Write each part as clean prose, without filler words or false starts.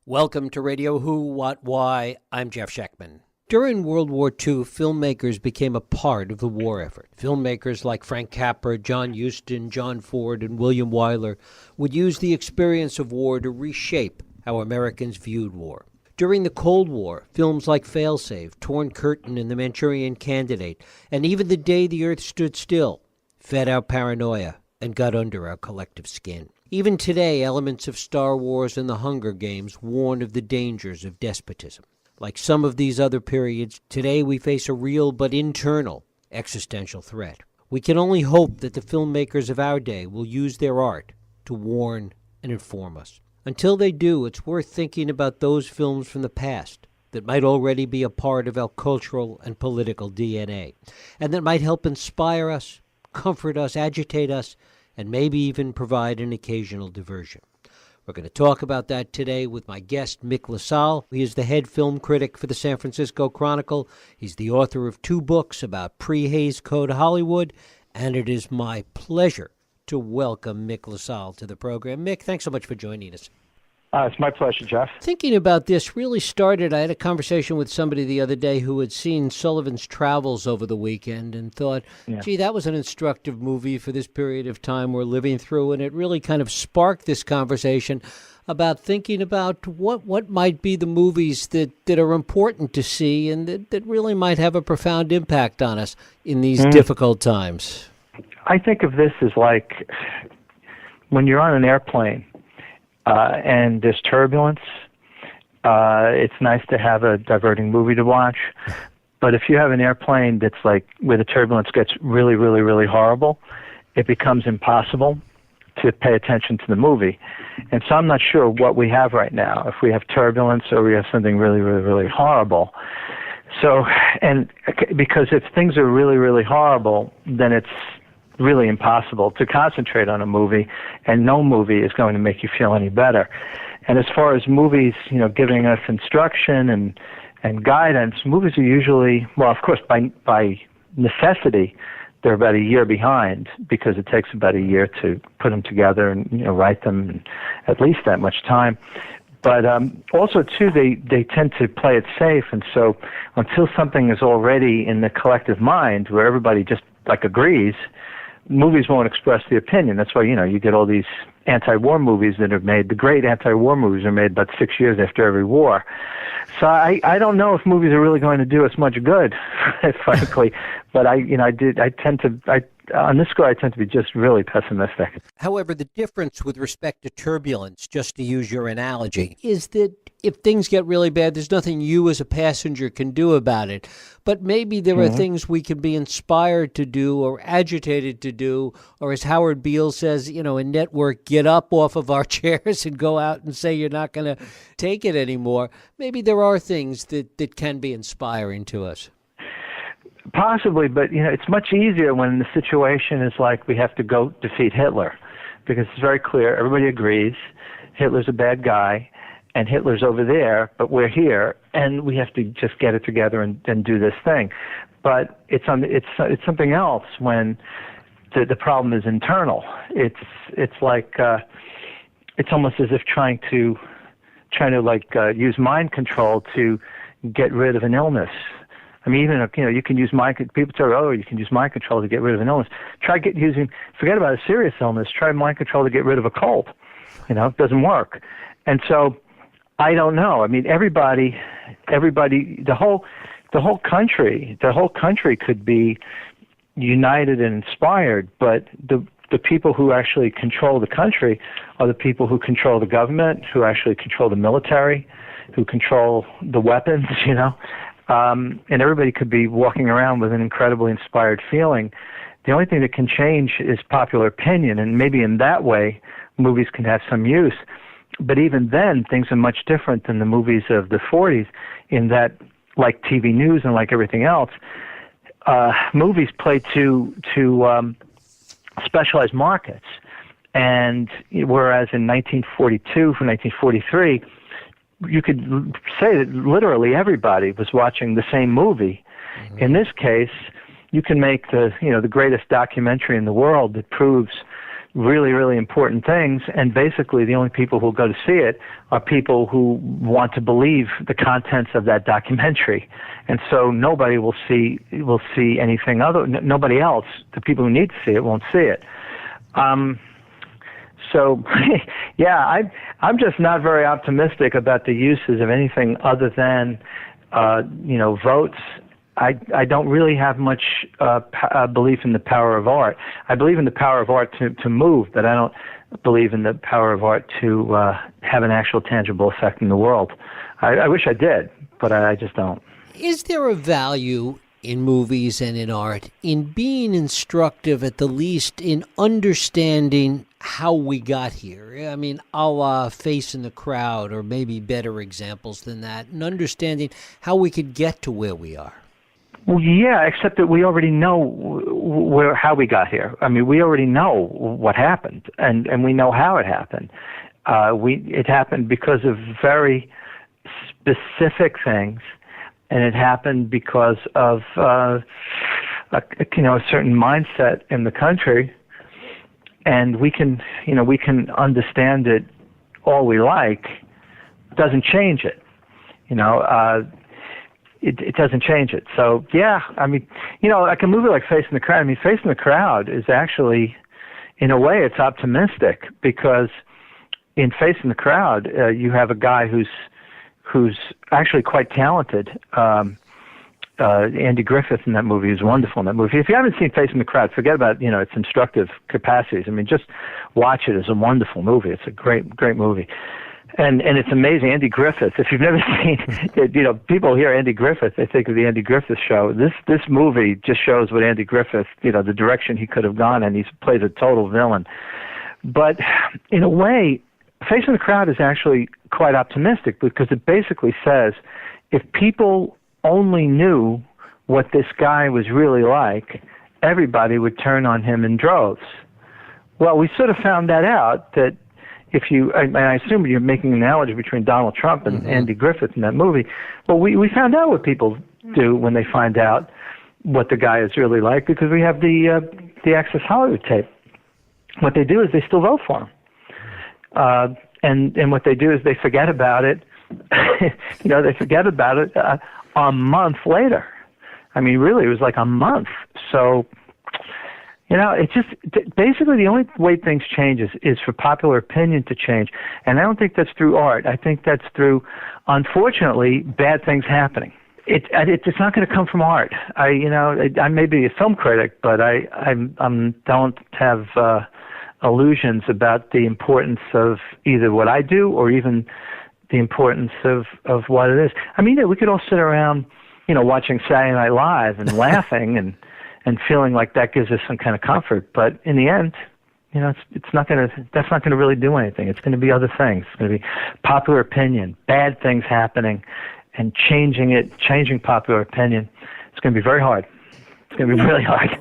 Welcome to Radio Who, What, Why. I'm Jeff Schechtman. During World War II, filmmakers became a part of the war effort. Filmmakers like Frank Capra, John Huston, John Ford, and William Wyler would use the experience of war to reshape how Americans viewed war. During the Cold War, films like Failsafe, Torn Curtain, and The Manchurian Candidate, and even The Day the Earth Stood Still, fed our paranoia and got under our collective skin. Even today, elements of Star Wars and The Hunger Games warn of the dangers of despotism. Like some of these other periods, today we face a real but internal existential threat. We can only hope that the filmmakers of our day will use their art to warn and inform us. Until they do, it's worth thinking about those films from the past that might already be a part of our cultural and political DNA, and that might help inspire us, comfort us, agitate us, and maybe even provide an occasional diversion. We're going to talk about that today with my guest, Mick LaSalle. He is the head film critic for the San Francisco Chronicle. He's the author of 2 books about pre-Hays Code Hollywood, and it is my pleasure to welcome Mick LaSalle to the program. Mick, thanks so much for joining us. It's my pleasure, Jeff. Thinking about this really started, I had a conversation with somebody the other day who had seen Sullivans Travels over the weekend and thought, gee, that was an instructive movie for this period of time we're living through. And it really kind of sparked this conversation about thinking about what might be the movies that are important to see and that really might have a profound impact on us in these difficult times. I think of this as like when you're on an airplane, and there's turbulence. It's nice to have a diverting movie to watch. But if you have an airplane that's like where the turbulence gets really, really, really horrible, it becomes impossible to pay attention to the movie. And so I'm not sure what we have right now, if we have turbulence or we have something really, really, really horrible. So, and because if things are really, really horrible, then it's really impossible to concentrate on a movie, and no movie is going to make you feel any better. And as far as movies, giving us instruction and guidance, movies are usually, well, of course, by necessity, they're about a year behind because it takes about a year to put them together and write them, and at least that much time. But also, too, they tend to play it safe, and so until something is already in the collective mind where everybody just agrees, movies won't express the opinion. That's why, you get all these anti-war movies that are made. The great anti-war movies are made about 6 years after every war. So I don't know if movies are really going to do us much good, frankly. But on this score, I tend to be just really pessimistic. However, the difference with respect to turbulence, just to use your analogy, is that if things get really bad, there's nothing you as a passenger can do about it. But maybe there are things we can be inspired to do or agitated to do, or as Howard Beale says, in Network, get up off of our chairs and go out and say you're not going to take it anymore. Maybe there are things that can be inspiring to us. Possibly, but it's much easier when the situation is like we have to go defeat Hitler, because it's very clear, everybody agrees, Hitler's a bad guy, and Hitler's over there, but we're here, and we have to just get it together and do this thing. But it's something else when the problem is internal. It's like it's almost as if trying to use mind control to get rid of an illness. I mean, even you can use people say, you can use mind control to get rid of an illness. Forget about a serious illness. Try mind control to get rid of a cold. It doesn't work. And so, I don't know. I mean, everybody, the whole country could be united and inspired, but the people who actually control the country are the people who control the government, who actually control the military, who control the weapons, and everybody could be walking around with an incredibly inspired feeling. The only thing that can change is popular opinion, and maybe in that way, movies can have some use. But even then, things are much different than the movies of the 40s in that, like TV news and like everything else, movies play to specialized markets. And whereas in 1942 from 1943, you could say that literally everybody was watching the same movie. Mm-hmm. In this case, you can make the greatest documentary in the world that proves really, really important things, and basically the only people who will go to see it are people who want to believe the contents of that documentary. And so nobody will see anything other. Nobody else, the people who need to see it, won't see it. So, yeah, I'm just not very optimistic about the uses of anything other than, votes. I don't really have much belief in the power of art. I believe in the power of art to move, but I don't believe in the power of art to have an actual tangible effect in the world. I wish I did, but I just don't. Is there a value in movies and in art in being instructive, at the least in understanding how we got here? I mean, a la Face in the Crowd, or maybe better examples than that, and understanding how we could get to where we are. Well, yeah, except that we already know how we got here. I mean, we already know what happened, and we know how it happened. It happened because of very specific things, and it happened because of a certain mindset in the country. And we can understand it all we like. Doesn't change it. It doesn't change it. So, yeah, I mean, like a movie like Face in the Crowd. I mean, Face in the Crowd is actually, in a way, it's optimistic, because in Face in the Crowd, you have a guy who's actually quite talented. Andy Griffith in that movie is wonderful in that movie. If you haven't seen Face in the Crowd, forget about its instructive capacities. I mean, just watch it. It's a wonderful movie. It's a great movie. And it's amazing. Andy Griffith, if you've never seen it, people hear Andy Griffith, they think of the Andy Griffith Show. This movie just shows what Andy Griffith, the direction he could have gone, and he plays a total villain. But in a way, Face in the Crowd is actually quite optimistic, because it basically says, if people only knew what this guy was really like, everybody would turn on him in droves. Well, we sort of found that out, that I assume you're making an analogy between Donald Trump and Andy Griffith in that movie. Well, we found out what people do when they find out what the guy is really like, because we have the Access Hollywood tape. What they do is they still vote for him. And what they do is they forget about it. They forget about it a month later. I mean, really, it was like a month. So, it's just basically the only way things change is for popular opinion to change. And I don't think that's through art. I think that's through, unfortunately, bad things happening. It's not going to come from art. I may be a film critic, but I don't have illusions about the importance of either what I do or even the importance of what it is. I mean, we could all sit around, watching Saturday Night Live and laughing and feeling like that gives us some kind of comfort. But in the end, that's not going to really do anything. It's going to be other things. It's going to be popular opinion, bad things happening, and changing popular opinion. It's going to be very hard. It's going to be really hard.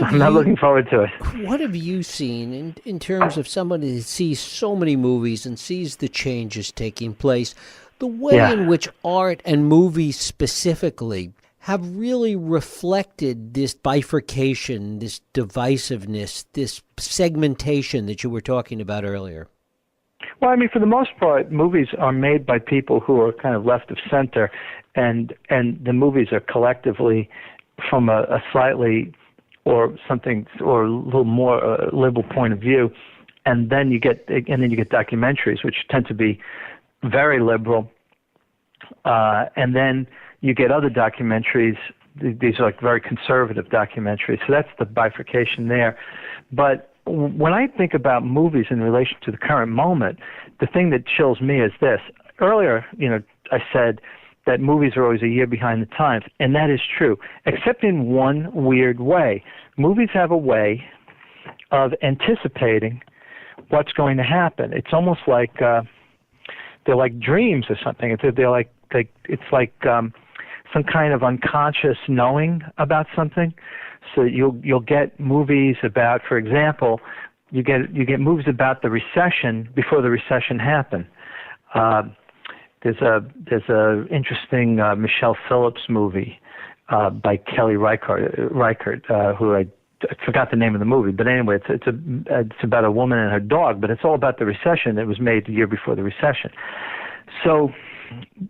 I'm not looking forward to it. What have you seen in terms of somebody that sees so many movies and sees the changes taking place, the way in which art and movies specifically have really reflected this bifurcation, this divisiveness, this segmentation that you were talking about earlier? Well, I mean, for the most part, movies are made by people who are kind of left of center, and the movies are collectively from a slightly or a little more liberal point of view, and then you get documentaries, which tend to be very liberal, and then you get other documentaries. These are like very conservative documentaries. So that's the bifurcation there. But when I think about movies in relation to the current moment, the thing that chills me is this. Earlier, I said that movies are always a year behind the times, and that is true, except in one weird way. Movies have a way of anticipating what's going to happen. It's almost like they're like dreams or something. It's like some kind of unconscious knowing about something. So you'll get movies about, for example, you get movies about the recession before the recession happened. There's a interesting Michelle Phillips movie by Kelly Reichardt, who I I forgot the name of the movie, but anyway, it's about a woman and her dog, but it's all about the recession. It was made the year before the recession. So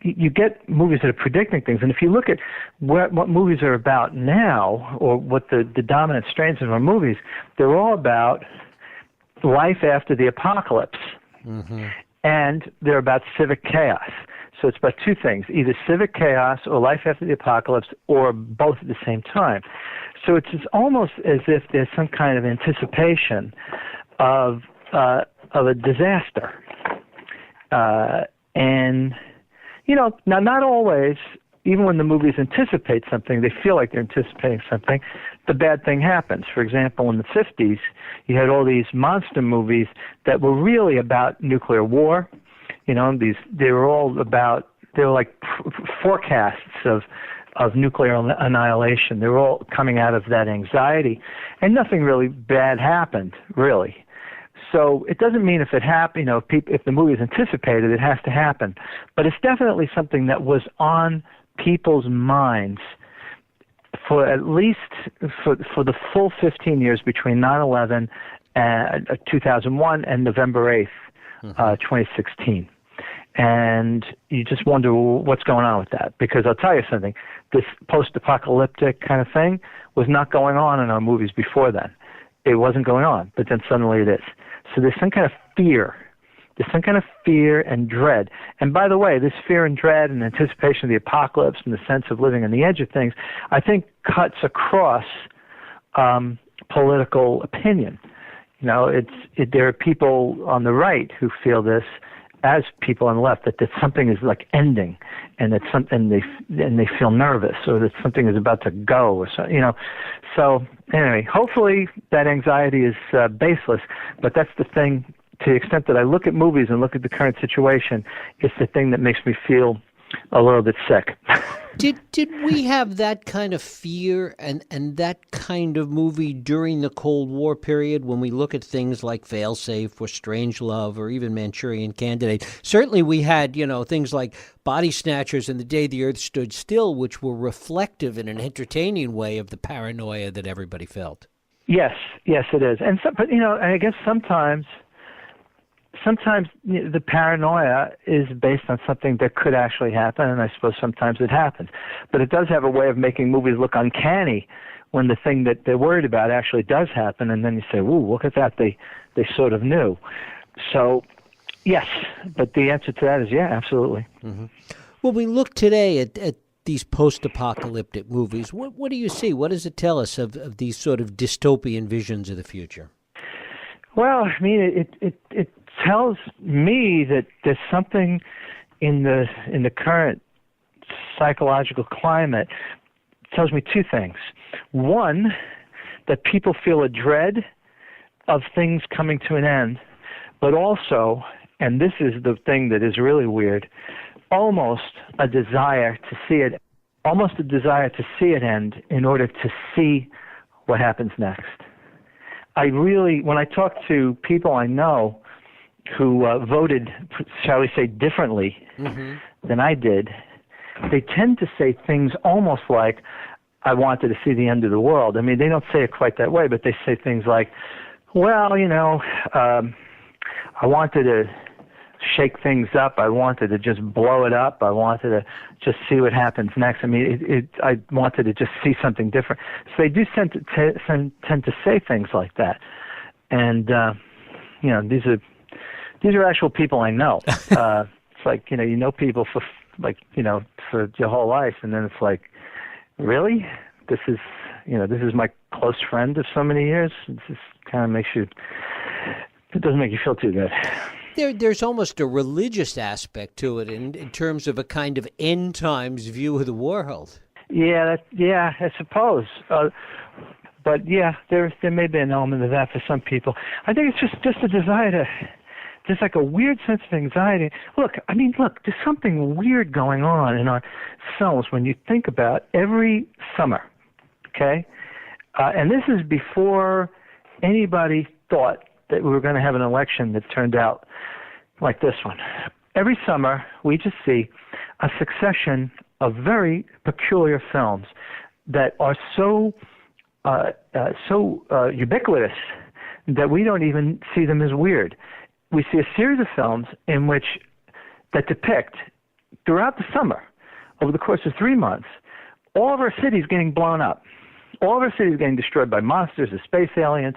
you get movies that are predicting things, and if you look at what movies are about now, or what the dominant strains of our movies, they're all about life after the apocalypse, and they're about civic chaos. So it's about two things, either civic chaos or life after the apocalypse, or both at the same time. So it's almost as if there's some kind of anticipation of a disaster. And, you know, now not always, even when the movies anticipate something, they feel like they're anticipating something, the bad thing happens. For example, in the 50s, you had all these monster movies that were really about nuclear war. You know, they were like forecasts of nuclear annihilation. They were all coming out of that anxiety, and nothing really bad happened, really. So it doesn't mean if it happened, you know, if the movie is anticipated, it has to happen. But it's definitely something that was on people's minds for at least for the full 15 years between 9/11 and 2001 and November 8th, 2016. And you just wonder, well, what's going on with that? Because I'll tell you something, this post-apocalyptic kind of thing was not going on in our movies before then. It wasn't going on, but then suddenly it is. So there's some kind of fear. There's some kind of fear and dread. And by the way, this fear and dread and anticipation of the apocalypse and the sense of living on the edge of things, I think cuts across political opinion. You know, there are people on the right who feel this, as people on the left, that something is like ending, and that something they feel nervous, or that something is about to go, or so, you know. So anyway, hopefully that anxiety is baseless. But that's the thing. To the extent that I look at movies and look at the current situation, it's the thing that makes me feel a little bit sick. Did we have that kind of fear and that kind of movie during the Cold War period when we look at things like Failsafe or Strangelove or even Manchurian Candidate? Certainly we had, you know, things like Body Snatchers and The Day the Earth Stood Still, which were reflective in an entertaining way of the paranoia that everybody felt. Yes, it is. And but, you know, I guess sometimes the paranoia is based on something that could actually happen, and I suppose sometimes it happens. But it does have a way of making movies look uncanny when the thing that they're worried about actually does happen, and then you say, "Ooh, look at that! They sort of knew." So, yes, but the answer to that is yeah, absolutely. Mm-hmm. Well, we look today at these post-apocalyptic movies. What do you see? What does it tell us of these sort of dystopian visions of the future? Well, I mean, it tells me that there's something in the current psychological climate. It tells me two things. One, that people feel a dread of things coming to an end, but also, and this is the thing that is really weird, almost a desire to see it end in order to see what happens next. When I talk to people I know who voted, shall we say, differently than I did, they tend to say things almost like, I wanted to see the end of the world. I mean, they don't say it quite that way, but they say things like, well, you know, I wanted to shake things up. I wanted to just blow it up. I wanted to just see what happens next. I mean, I wanted to just see something different. So they do tend to say things like that. And, you know, these are actual people I know. It's like, you know people for your whole life. And then it's like, really? This is my close friend of so many years. It just kind of it doesn't make you feel too good. There's almost a religious aspect to it in terms of a kind of end times view of the world. Yeah, I suppose. But yeah, there may be an element of that for some people. I think it's just a desire to. There's like a weird sense of anxiety. Look, there's something weird going on in our films when you think about every summer, okay? And this is before anybody thought that we were going to have an election that turned out like this one. Every summer, we just see a succession of very peculiar films that are so ubiquitous that we don't even see them as weird. We see a series of films that depict throughout the summer, over the course of 3 months, all of our cities getting blown up. All of our cities getting destroyed by monsters, the space aliens,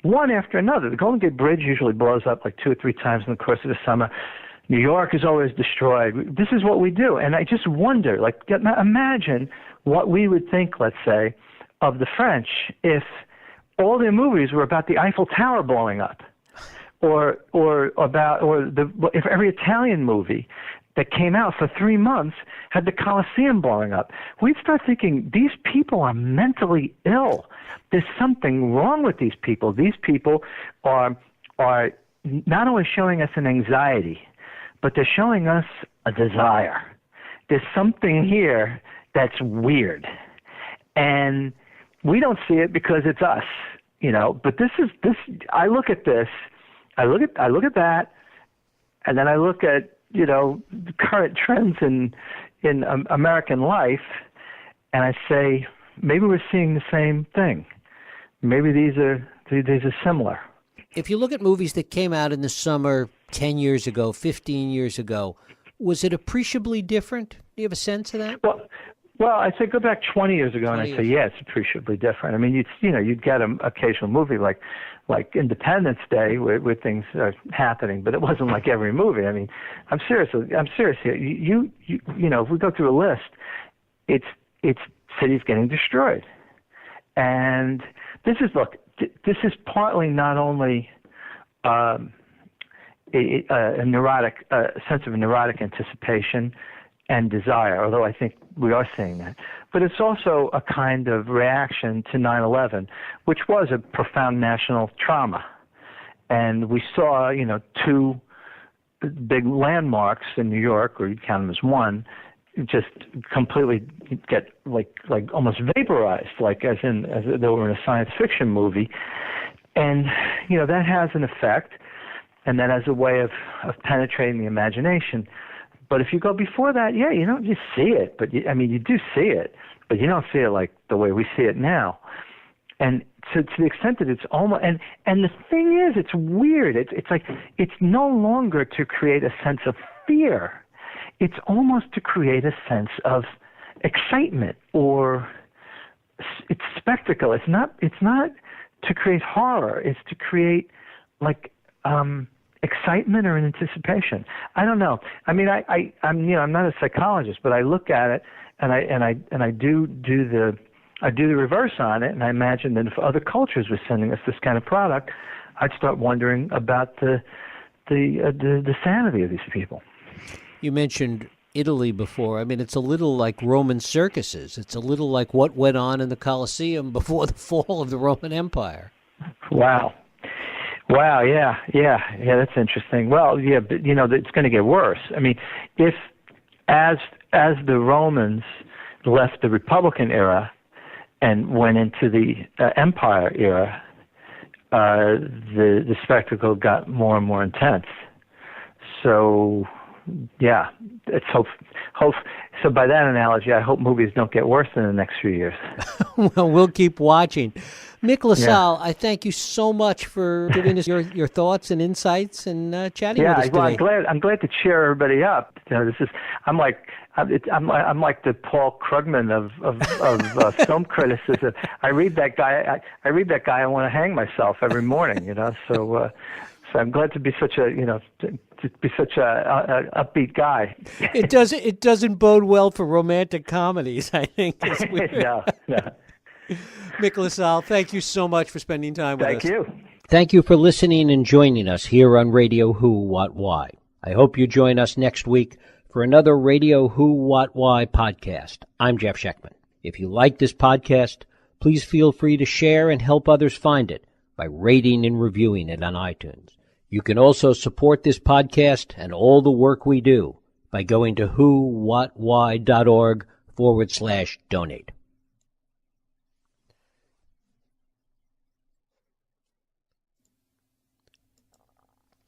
one after another. The Golden Gate Bridge usually blows up like 2 or 3 times in the course of the summer. New York is always destroyed. This is what we do. And I just wonder, imagine what we would think, let's say, of the French if all their movies were about the Eiffel Tower blowing up, if every Italian movie that came out for 3 months had the Colosseum blowing up. We'd start thinking, these people are mentally ill. There's something wrong with these people. These people are not only showing us an anxiety, but they're showing us a desire. There's something here that's weird. And we don't see it because it's us, but this. I look at this, I look at that, and then I look at, the current trends in American life, and I say, maybe we're seeing the same thing. Maybe these are similar. If you look at movies that came out in the summer 10 years ago, 15 years ago, was it appreciably different? Do you have a sense of that? Well, I'd say go back 20 years ago, and I'd say, yeah, it's appreciably different. I mean, you'd get an occasional movie like Independence Day where things are happening, but it wasn't like every movie. I mean, I'm serious here. You if we go through a list, it's cities getting destroyed, and this is partly not only a neurotic sense of neurotic anticipation and desire, although I think we are seeing that. But it's also a kind of reaction to 9/11, which was a profound national trauma. And we saw, 2 big landmarks in New York, or you'd count them as one, just completely get almost vaporized, as they were in a science fiction movie. And, that has an effect, and that has a way of penetrating the imagination. But if you go before that, yeah, you don't just see it, but you do see it, but you don't see it like the way we see it now. And to the extent that it's almost, and the thing is, it's weird. It's like, it's no longer to create a sense of fear. It's almost to create a sense of excitement, or it's spectacle. It's not to create horror. It's to create excitement or an anticipation. I don't know. I mean, I'm not a psychologist, but I look at it and I do the reverse on it, and I imagine that if other cultures were sending us this kind of product, I'd start wondering about the sanity of these people. You mentioned Italy before. I mean, it's a little like Roman circuses. It's a little like what went on in the Colosseum before the fall of the Roman Empire. Wow, yeah, that's interesting. Well, yeah, but it's going to get worse. I mean, if as the Romans left the Republican era and went into the Empire era, the spectacle got more and more intense. So, yeah, it's hope. So by that analogy, I hope movies don't get worse in the next few years. Well, we'll keep watching. Mick LaSalle, I thank you so much for giving us your thoughts and insights and chatting with us today. Yeah, I'm glad to cheer everybody up. I'm like the Paul Krugman of film criticism. I read that guy. I want to hang myself every morning. So I'm glad to be such a upbeat guy. It doesn't bode well for romantic comedies, I think. No. Mick LaSalle, thank you so much for spending time with us. Thank you. Thank you for listening and joining us here on Radio Who, What, Why. I hope you join us next week for another Radio Who, What, Why podcast. I'm Jeff Schechtman. If you like this podcast, please feel free to share and help others find it by rating and reviewing it on iTunes. You can also support this podcast and all the work we do by going to whowhatwhy.org/donate.